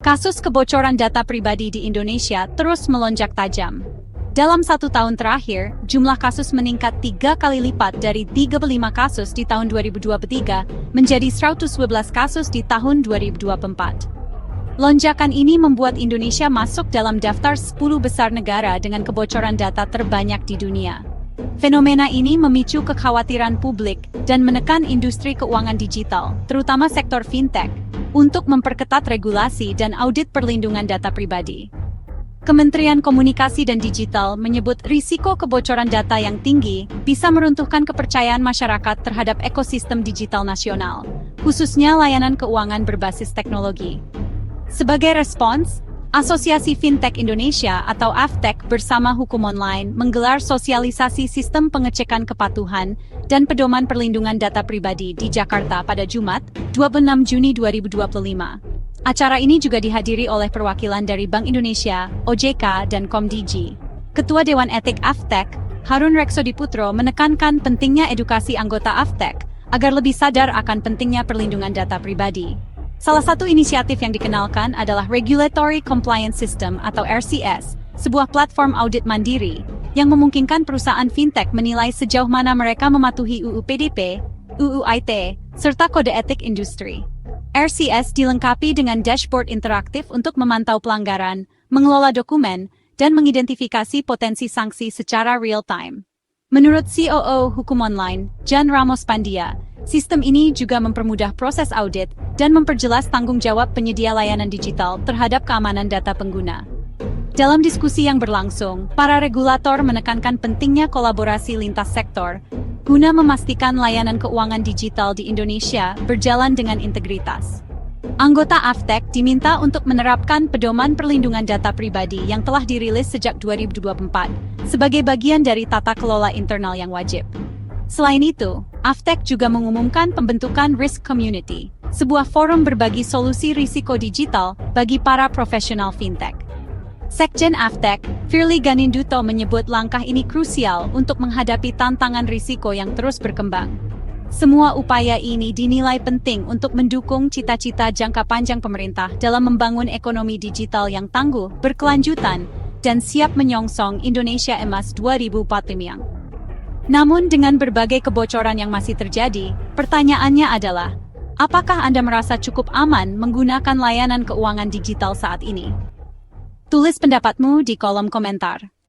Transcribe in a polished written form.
Kasus kebocoran data pribadi di Indonesia terus melonjak tajam. Dalam 1 tahun terakhir, jumlah kasus meningkat 3 kali lipat dari 35 kasus di tahun 2023 menjadi 111 kasus di tahun 2024. Lonjakan ini membuat Indonesia masuk dalam daftar 10 besar negara dengan kebocoran data terbanyak di dunia. Fenomena ini memicu kekhawatiran publik dan menekan industri keuangan digital, terutama sektor fintech, untuk memperketat regulasi dan audit perlindungan data pribadi. Kementerian Komunikasi dan Digital menyebut risiko kebocoran data yang tinggi bisa meruntuhkan kepercayaan masyarakat terhadap ekosistem digital nasional, khususnya layanan keuangan berbasis teknologi. Sebagai respons, Asosiasi Fintech Indonesia atau AFTEC bersama Hukum Online menggelar sosialisasi sistem pengecekan kepatuhan dan pedoman perlindungan data pribadi di Jakarta pada Jumat, 26 Juni 2025. Acara ini juga dihadiri oleh perwakilan dari Bank Indonesia, OJK, dan Komdigi. Ketua Dewan Etik AFTEC, Harun Reksodiputro menekankan pentingnya edukasi anggota AFTEC agar lebih sadar akan pentingnya perlindungan data pribadi. Salah satu inisiatif yang dikenalkan adalah Regulatory Compliance System atau RCS, sebuah platform audit mandiri yang memungkinkan perusahaan fintech menilai sejauh mana mereka mematuhi UU PDP, UU ITE, serta kode etik industri. RCS dilengkapi dengan dashboard interaktif untuk memantau pelanggaran, mengelola dokumen, dan mengidentifikasi potensi sanksi secara real-time. Menurut COO Hukum Online, Jan Ramos Pandia, sistem ini juga mempermudah proses audit dan memperjelas tanggung jawab penyedia layanan digital terhadap keamanan data pengguna. Dalam diskusi yang berlangsung, para regulator menekankan pentingnya kolaborasi lintas sektor guna memastikan layanan keuangan digital di Indonesia berjalan dengan integritas. Anggota AFTEC diminta untuk menerapkan pedoman perlindungan data pribadi yang telah dirilis sejak 2024 sebagai bagian dari tata kelola internal yang wajib. Selain itu, AFTEC juga mengumumkan pembentukan Risk Community, sebuah forum berbagi solusi risiko digital bagi para profesional fintech. Sekjen AFTEC, Firly Ganinduto menyebut langkah ini krusial untuk menghadapi tantangan risiko yang terus berkembang. Semua upaya ini dinilai penting untuk mendukung cita-cita jangka panjang pemerintah dalam membangun ekonomi digital yang tangguh, berkelanjutan, dan siap menyongsong Indonesia Emas 2045. Namun dengan berbagai kebocoran yang masih terjadi, pertanyaannya adalah, apakah Anda merasa cukup aman menggunakan layanan keuangan digital saat ini? Tulis pendapatmu di kolom komentar.